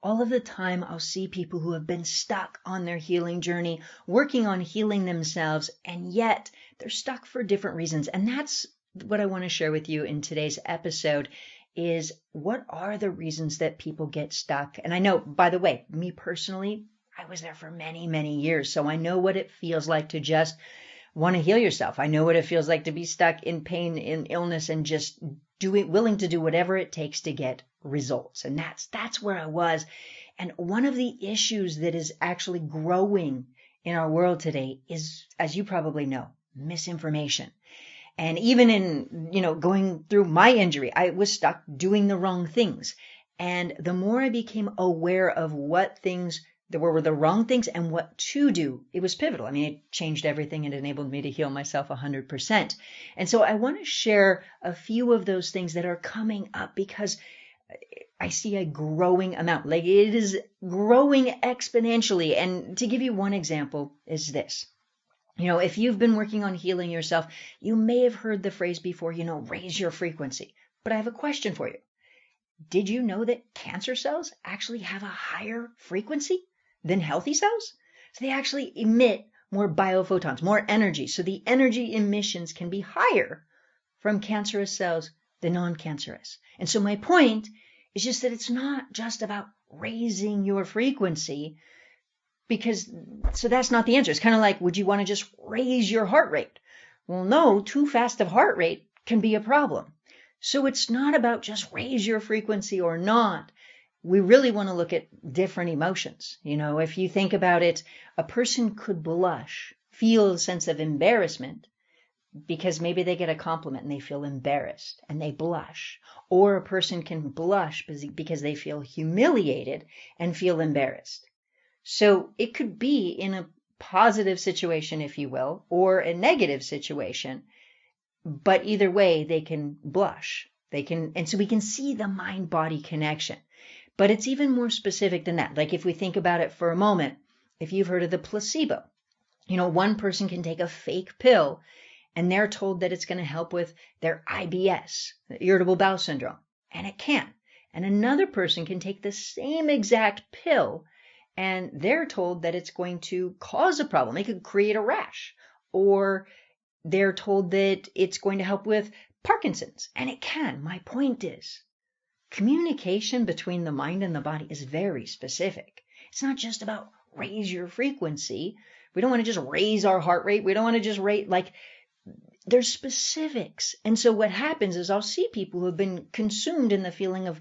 all of the time I'll see people who have been stuck on their healing journey, working on healing themselves, and yet they're stuck for different reasons. And that's what I want to share with you in today's episode is what are the reasons that people get stuck? And I know, by the way, me personally, I was there for many, many years. So I know what it feels like to just want to heal yourself. I know what it feels like to be stuck in pain, in illness, and just willing to do whatever it takes to get results. And that's where I was. And one of the issues that is actually growing in our world today is, as you probably know, misinformation. And even in, going through my injury, I was stuck doing the wrong things. And the more I became aware of what things there were the wrong things and what to do, it was pivotal. I mean, it changed everything and enabled me to heal myself 100%. And so I want to share a few of those things that are coming up because I see a growing amount. Like it is growing exponentially. And to give you one example is this. If you've been working on healing yourself, you may have heard the phrase before, raise your frequency. But I have a question for you. Did you know that cancer cells actually have a higher frequency than healthy cells? So they actually emit more biophotons, more energy. So the energy emissions can be higher from cancerous cells than non-cancerous. And so my point is just that it's not just about raising your frequency so that's not the answer. It's kind of like, would you want to just raise your heart rate? Well, no, too fast of heart rate can be a problem. So it's not about just raise your frequency or not. We really want to look at different emotions. If you think about it, a person could blush, feel a sense of embarrassment because maybe they get a compliment and they feel embarrassed and they blush. Or a person can blush because they feel humiliated and feel embarrassed. So it could be in a positive situation, if you will, or a negative situation. But either way, they can blush. And so we can see the mind-body connection. But it's even more specific than that. Like if we think about it for a moment, if you've heard of the placebo, one person can take a fake pill and they're told that it's going to help with their IBS, irritable bowel syndrome, and it can. And another person can take the same exact pill and they're told that it's going to cause a problem. It could create a rash, or they're told that it's going to help with Parkinson's, and it can. My point is, communication between the mind and the body is very specific. It's not just about raise your frequency. We don't want to just raise our heart rate. We don't want to just there's specifics. And so what happens is I'll see people who have been consumed in the feeling of,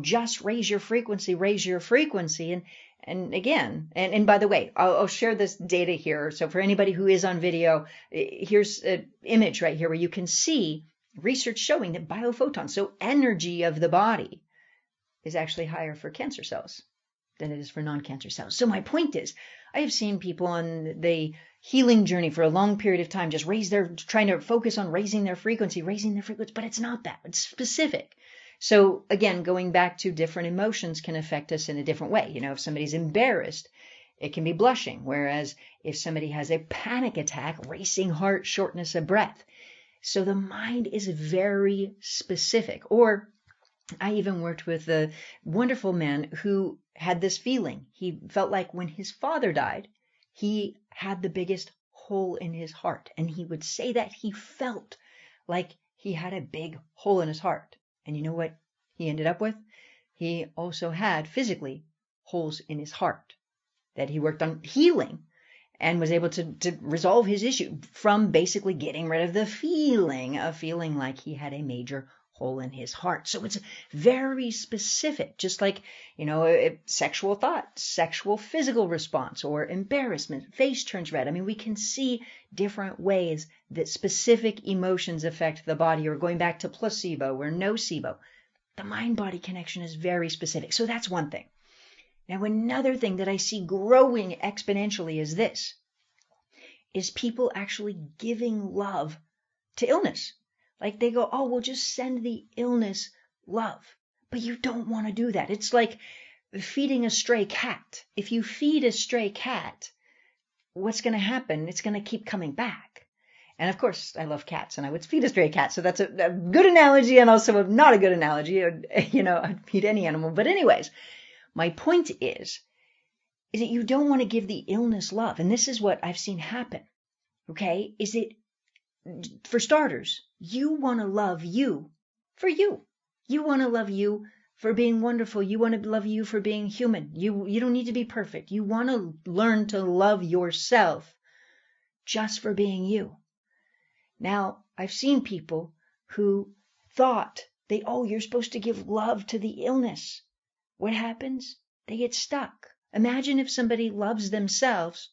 just raise your frequency. And again, and by the way, I'll share this data here. So for anybody who is on video, here's an image right here where you can see research showing that biophotons, so energy of the body, is actually higher for cancer cells than it is for non-cancer cells. So my point is, I have seen people on the healing journey for a long period of time just trying to focus on raising their frequency, but it's not that. It's specific. So again, going back to different emotions can affect us in a different way. If somebody's embarrassed, it can be blushing. Whereas if somebody has a panic attack, racing heart, shortness of breath. So the mind is very specific. Or I even worked with a wonderful man who had this feeling. He felt like when his father died, he had the biggest hole in his heart. And he would say that he felt like he had a big hole in his heart. And you know what he ended up with? He also had physically holes in his heart that he worked on healing and was able to resolve his issue from basically getting rid of the feeling of feeling like he had a major hole in his heart. So it's very specific, just like, sexual thought, sexual physical response, or embarrassment, face turns red. I mean, we can see different ways that specific emotions affect the body, or going back to placebo or nocebo. The mind-body connection is very specific. So that's one thing. Now, another thing that I see growing exponentially is people actually giving love to illness. Like they go, oh, we'll just send the illness love. But you don't want to do that. It's like feeding a stray cat. If you feed a stray cat, what's going to happen? It's going to keep coming back. And of course, I love cats and I would feed a stray cat. So that's a good analogy and also not a good analogy. I'd feed any animal. But anyways, my point is that you don't want to give the illness love. And this is what I've seen happen. Okay? Is it, for starters, you want to love you for you. You want to love you for being wonderful. You want to love you for being human. You don't need to be perfect. You want to learn to love yourself just for being you. Now, I've seen people who thought you're supposed to give love to the illness. What happens? They get stuck. Imagine if somebody loves themselves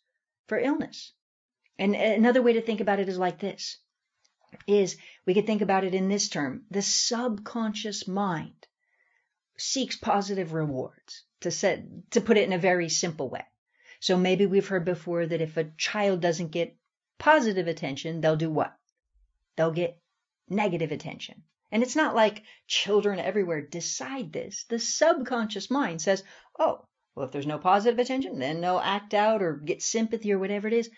for illness. And another way to think about it is like this, is we could think about it in this term. The subconscious mind seeks positive rewards, to put it in a very simple way. So maybe we've heard before that if a child doesn't get positive attention, they'll do what? They'll get negative attention. And it's not like children everywhere decide this. The subconscious mind says, oh, well, if there's no positive attention, then they'll act out or get sympathy or whatever it is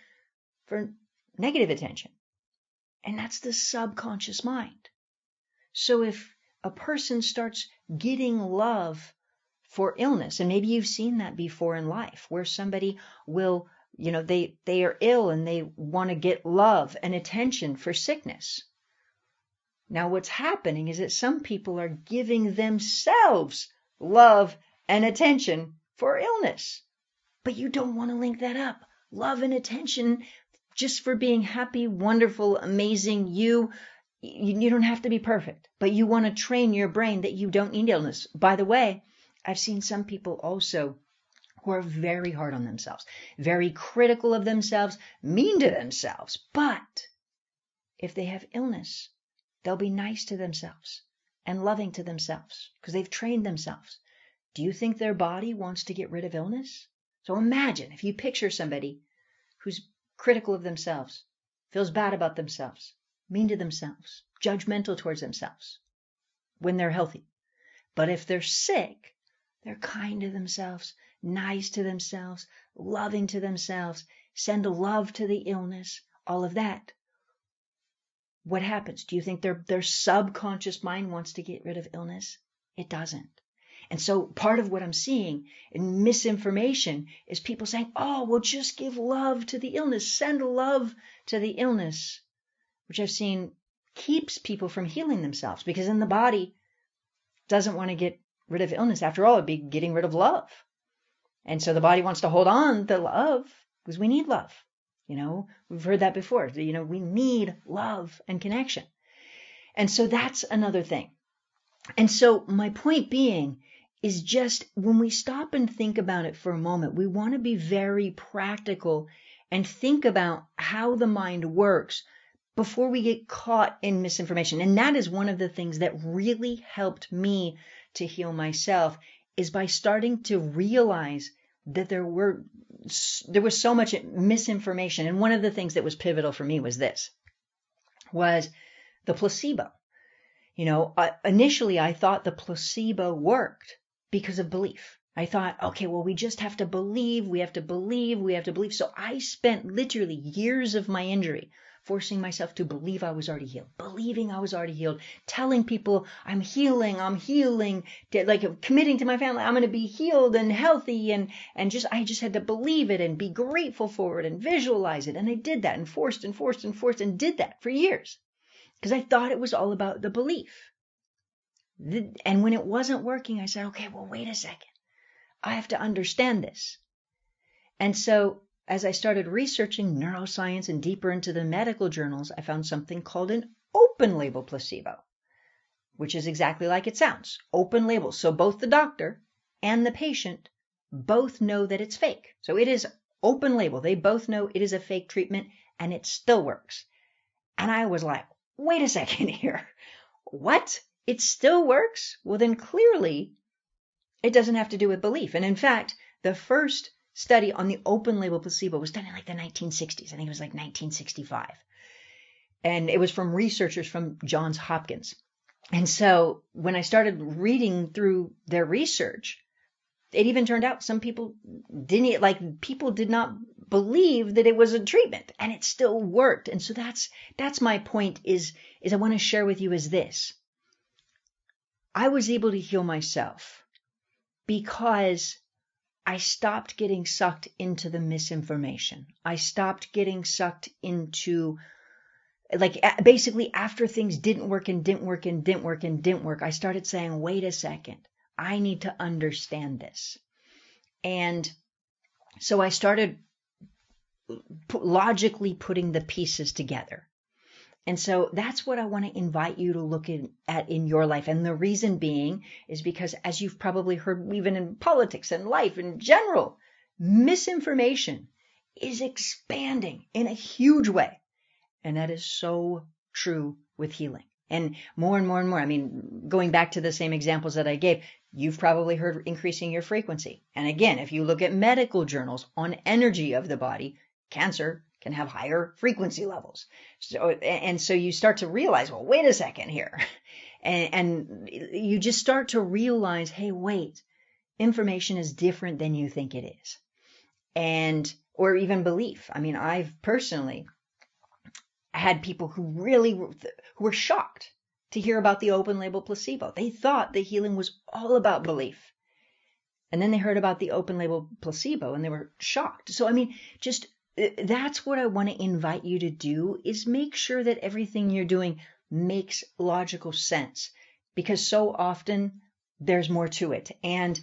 for negative attention. And that's the subconscious mind. So if a person starts getting love for illness, and maybe you've seen that before in life, where somebody will, they are ill and they want to get love and attention for sickness. Now what's happening is that some people are giving themselves love and attention for illness. But you don't want to link that up. Love and attention just for being happy, wonderful, amazing. You don't have to be perfect, but you want to train your brain that you don't need illness. By the way, I've seen some people also who are very hard on themselves, very critical of themselves, mean to themselves. But if they have illness, they'll be nice to themselves and loving to themselves because they've trained themselves. Do you think their body wants to get rid of illness? So imagine if you picture somebody who's critical of themselves, feels bad about themselves, mean to themselves, judgmental towards themselves when they're healthy. But if they're sick, they're kind to themselves, nice to themselves, loving to themselves, send love to the illness, all of that. What happens? Do you think their subconscious mind wants to get rid of illness? It doesn't. And so part of what I'm seeing in misinformation is people saying, oh, well, just give love to the illness, send love to the illness, which I've seen keeps people from healing themselves because then the body doesn't want to get rid of illness. After all, it'd be getting rid of love. And so the body wants to hold on to love because we need love. We've heard that before. We need love and connection. And so that's another thing. And so my point being is just when we stop and think about it for a moment, we want to be very practical and think about how the mind works before we get caught in misinformation. And that is one of the things that really helped me to heal myself is by starting to realize that there was so much misinformation. And one of the things that was pivotal for me was the placebo. Initially I thought the placebo worked because of belief. I thought, okay, well, we just have to believe, we have to believe, we have to believe. So I spent literally years of my injury forcing myself to believe I was already healed, believing I was already healed, telling people I'm healing, like committing to my family, I'm going to be healed and healthy. I just had to believe it and be grateful for it and visualize it. And I did that and forced and did that for years because I thought it was all about the belief. And when it wasn't working, I said, okay, well, wait a second. I have to understand this. And so as I started researching neuroscience and deeper into the medical journals, I found something called an open label placebo, which is exactly like it sounds, open label. So both the doctor and the patient both know that it's fake. So it is open label. They both know it is a fake treatment and it still works. And I was like, wait a second here. What? It still works? Well, then clearly it doesn't have to do with belief. And in fact, the first study on the open label placebo was done in like the 1960s. I think it was like 1965. And it was from researchers from Johns Hopkins. And so when I started reading through their research, it even turned out some people people did not believe that it was a treatment and it still worked. And so that's my point is I want to share with you is this. I was able to heal myself because I stopped getting sucked into the misinformation. I stopped getting sucked into, like, basically after things didn't work and didn't work and didn't work and didn't work, I started saying, wait a second, I need to understand this. And so I started logically putting the pieces together. And so that's what I want to invite you to look at in your life. And the reason being is because, as you've probably heard, even in politics and life in general, misinformation is expanding in a huge way. And that is so true with healing. And more and more and more. I mean, going back to the same examples that I gave, you've probably heard increasing your frequency. And again, if you look at medical journals on energy of the body, cancer can have higher frequency levels. So you start to realize, well, wait a second here. And you just start to realize, hey, wait, information is different than you think it is. Or even belief. I mean, I've personally had people who were shocked to hear about the open label placebo. They thought the healing was all about belief. And then they heard about the open label placebo and they were shocked. So, I mean, just that's what I want to invite you to do, is make sure that everything you're doing makes logical sense, because so often there's more to it. And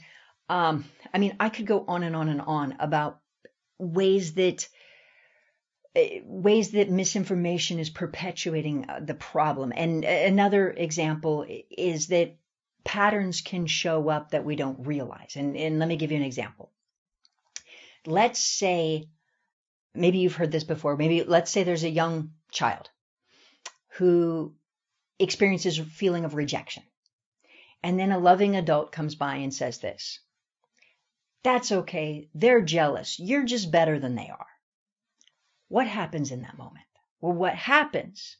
I mean, I could go on and on and on about ways that misinformation is perpetuating the problem. And another example is that patterns can show up that we don't realize. And let me give you an example. Let's say, maybe you've heard this before. Let's say there's a young child who experiences a feeling of rejection. And then a loving adult comes by and says this: that's okay. They're jealous. You're just better than they are. What happens in that moment? Well, what happens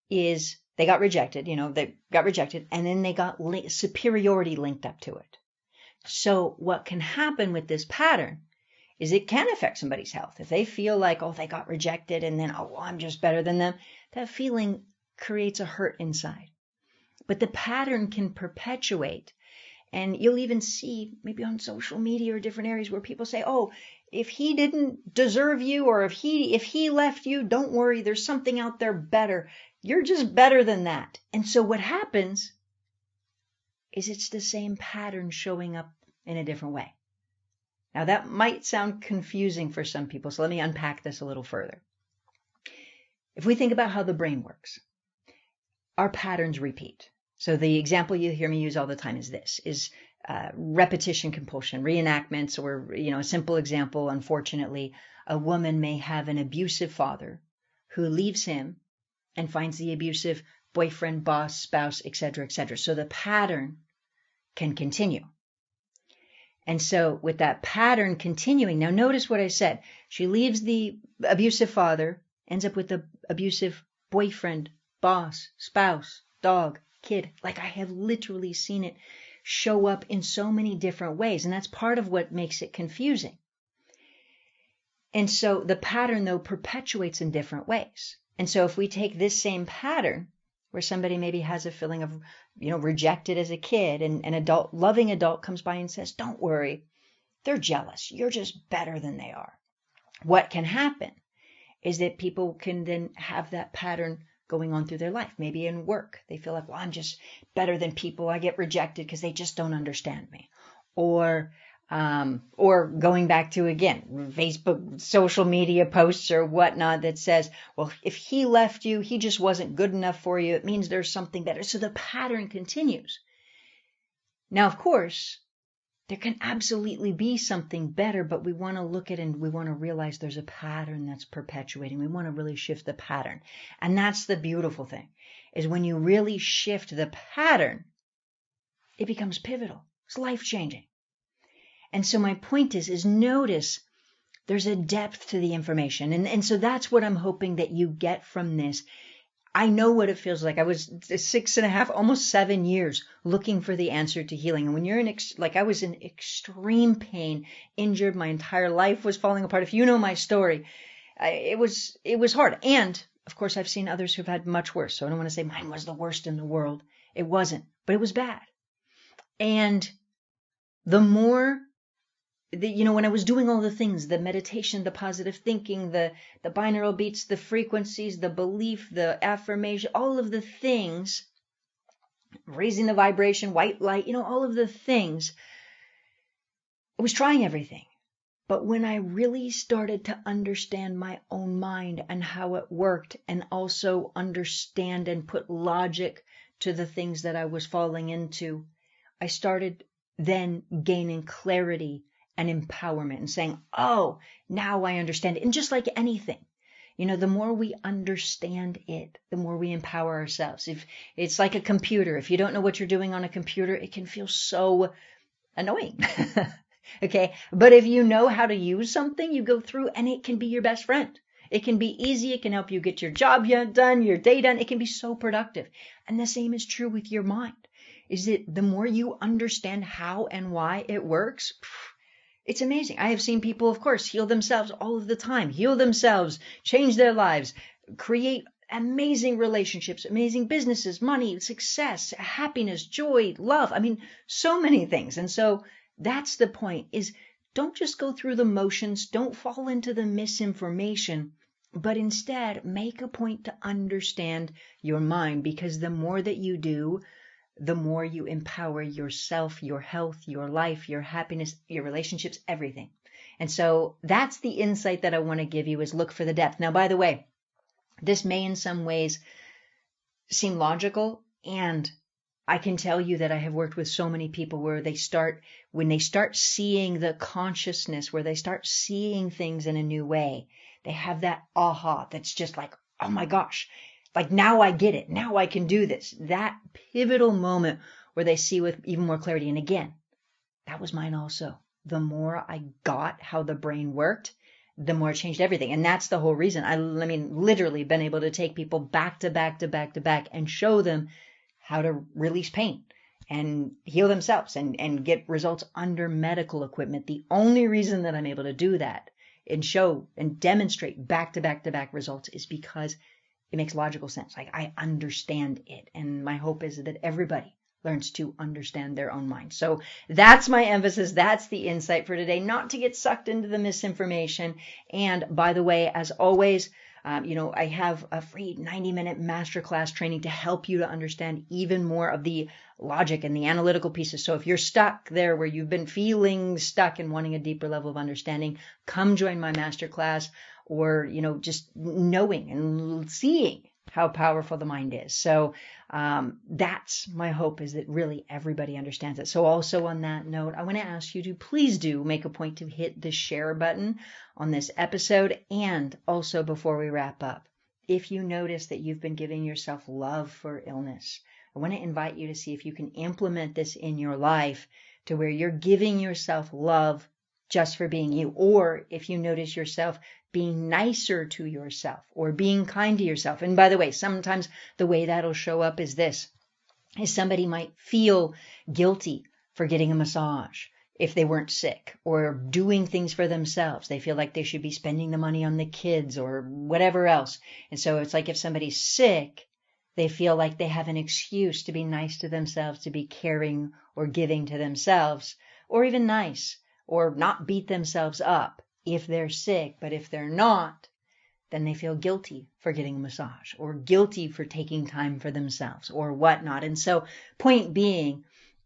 is they got rejected, and then they got superiority linked up to it. So what can happen with this pattern is it can affect somebody's health. If they feel like, oh, they got rejected and then, oh, well, I'm just better than them, that feeling creates a hurt inside. But the pattern can perpetuate. And you'll even see maybe on social media or different areas where people say, oh, if he didn't deserve you, or if he left you, don't worry, there's something out there better. You're just better than that. And so what happens is it's the same pattern showing up in a different way. Now, that might sound confusing for some people, so let me unpack this a little further. If we think about how the brain works, our patterns repeat. So the example you hear me use all the time is repetition compulsion, reenactments, or, a simple example, unfortunately, a woman may have an abusive father who leaves him and finds the abusive boyfriend, boss, spouse, etc., etc. So the pattern can continue. And so with that pattern continuing, now notice what I said. She leaves the abusive father, ends up with the abusive boyfriend, boss, spouse, dog, kid. Like, I have literally seen it show up in so many different ways. And that's part of what makes it confusing. And so the pattern, though, perpetuates in different ways. And so if we take this same pattern, where somebody maybe has a feeling of, rejected as a kid, and an loving adult comes by and says, don't worry, they're jealous. You're just better than they are. What can happen is that people can then have that pattern going on through their life. Maybe in work, they feel like, well, I'm just better than people. I get rejected because they just don't understand me. Or going back to, again, Facebook, social media posts or whatnot that says, well, if he left you, he just wasn't good enough for you. It means there's something better. So the pattern continues. Now, of course, there can absolutely be something better, but we want to look at it and we want to realize there's a pattern that's perpetuating. We want to really shift the pattern. And that's the beautiful thing, is when you really shift the pattern, it becomes pivotal. It's life-changing. And so my point is notice there's a depth to the information. And so that's what I'm hoping that you get from this. I know what it feels like. I was 6.5, almost 7 years looking for the answer to healing. And when you're I was in extreme pain, injured, my entire life was falling apart. If you know my story, it was hard. And of course, I've seen others who've had much worse. So I don't want to say mine was the worst in the world. It wasn't, but it was bad. And the more when I was doing all the things, the meditation, the positive thinking, the binaural beats, the frequencies, the belief, the affirmation, all of the things, raising the vibration, white light, all of the things, I was trying everything. But when I really started to understand my own mind and how it worked, and also understand and put logic to the things that I was falling into, I started then gaining clarity and empowerment and saying, oh, now I understand it. And just like anything, the more we understand it, the more we empower ourselves. If it's like a computer, if you don't know what you're doing on a computer, it can feel so annoying. Okay. But if you know how to use something, you go through and it can be your best friend. It can be easy. It can help you get your job done, your day done. It can be so productive. And the same is true with your mind. Is that the more you understand how and why it works, it's amazing. I have seen people, of course, heal themselves all of the time, heal themselves, change their lives, create amazing relationships, amazing businesses, money, success, happiness, joy, love. I mean, so many things. And so that's the point, is don't just go through the motions, don't fall into the misinformation, but instead make a point to understand your mind, because the more that you do, the more you empower yourself, your health, your life, your happiness, your relationships, everything. And so that's the insight that I want to give you, is look for the depth. Now, by the way, this may in some ways seem logical, and I can tell you that I have worked with so many people where when they start seeing the consciousness, where they start seeing things in a new way, they have that aha that's just like, oh my gosh, like now I get it. Now I can do this. That pivotal moment where they see with even more clarity. And again, that was mine also. The more I got how the brain worked, the more it changed everything. And that's the whole reason. I mean, literally been able to take people back to back to back to back and show them how to release pain and heal themselves and get results under medical equipment. The only reason that I'm able to do that and show and demonstrate back to back to back results is because it makes logical sense. Like, I understand it. And my hope is that everybody learns to understand their own mind. So that's my emphasis. That's the insight for today, not to get sucked into the misinformation. And by the way, as always, I have a free 90-minute masterclass training to help you to understand even more of the logic and the analytical pieces. So if you're stuck there where you've been feeling stuck and wanting a deeper level of understanding, come join my masterclass, or, just knowing and seeing how powerful the mind is. So that's my hope, is that really everybody understands it. So also on that note, I want to ask you to please do make a point to hit the share button on this episode. And also, before we wrap up, if you notice that you've been giving yourself love for illness, I want to invite you to see if you can implement this in your life to where you're giving yourself love just for being you. Or if you notice yourself being nicer to yourself or being kind to yourself. And by the way, sometimes the way that'll show up is this, is somebody might feel guilty for getting a massage if they weren't sick, or doing things for themselves. They feel like they should be spending the money on the kids or whatever else. And so it's like if somebody's sick, they feel like they have an excuse to be nice to themselves, to be caring or giving to themselves, or even nice, or not beat themselves up if they're sick. But if they're not, then they feel guilty for getting a massage, or guilty for taking time for themselves, or whatnot. And so point being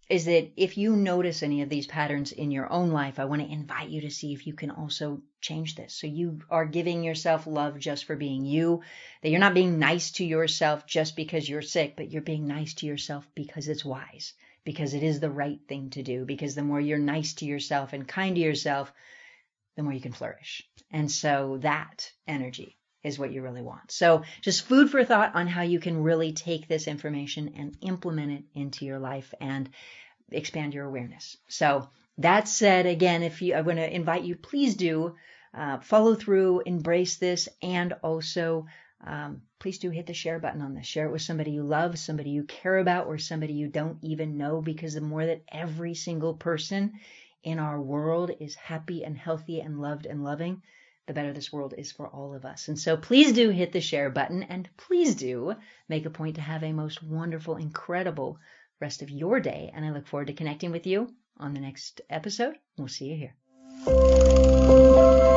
is that if you notice any of these patterns in your own life, I want to invite you to see if you can also change this. So you are giving yourself love just for being you, that you're not being nice to yourself just because you're sick, but you're being nice to yourself because it's wise, because it is the right thing to do, because the more you're nice to yourself and kind to yourself, the more you can flourish. And so that energy is what you really want. So just food for thought on how you can really take this information and implement it into your life and expand your awareness. So that said, again, I want to invite you, please do follow through, embrace this, and also please do hit the share button on this. Share it with somebody you love, somebody you care about, or somebody you don't even know, because the more that every single person in our world is happy and healthy and loved and loving, the better this world is for all of us. And so please do hit the share button, and please do make a point to have a most wonderful, incredible rest of your day. And I look forward to connecting with you on the next episode. We'll see you here.